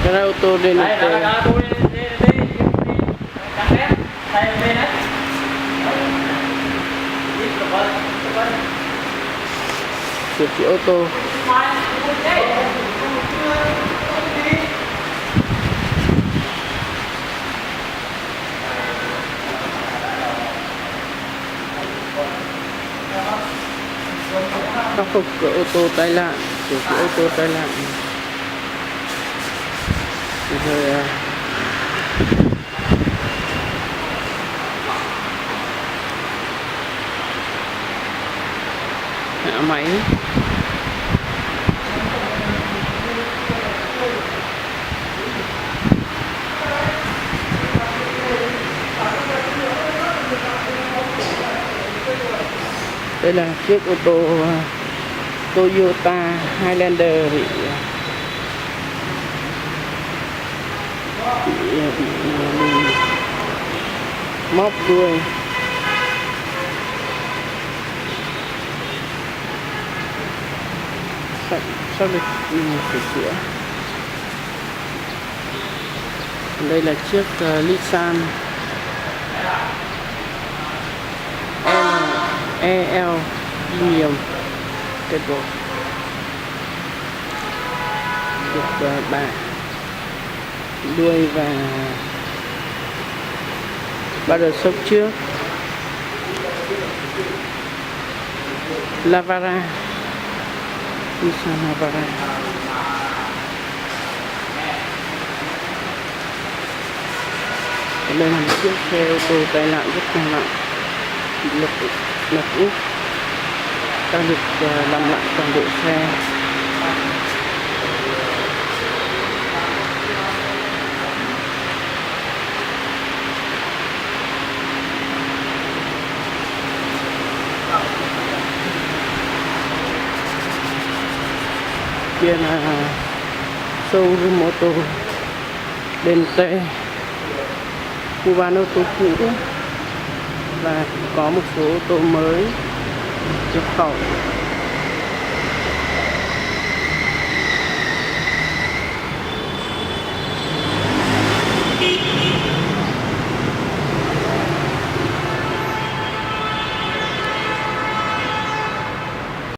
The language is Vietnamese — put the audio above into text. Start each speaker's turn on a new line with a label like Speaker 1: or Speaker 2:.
Speaker 1: Cái ô tô đây
Speaker 2: đây
Speaker 1: là
Speaker 2: là tôi đi cắt đét tay bên đấy
Speaker 1: sửa chữa ô tô. Khắc phục ô tô tai nạn, sửa chữa ô tô tai nạn. Rồi hạ máy. Đây là chiếc ô tô Toyota Highlander bị móp đuôi. Sắp được sửa chữa. Đây là chiếc Nissan EL Premium Turbo được bạc đuôi và ba đợt sốc trước. Navara, Nissan Navara. Đây là một chiếc xe ô tô tai nạn rất là nặng, lật úp, đang được làm lại toàn bộ xe. Kia là showroom ô tô bên Tây, khu bán ô tô cũ và có một số ô tô mới nhập khẩu.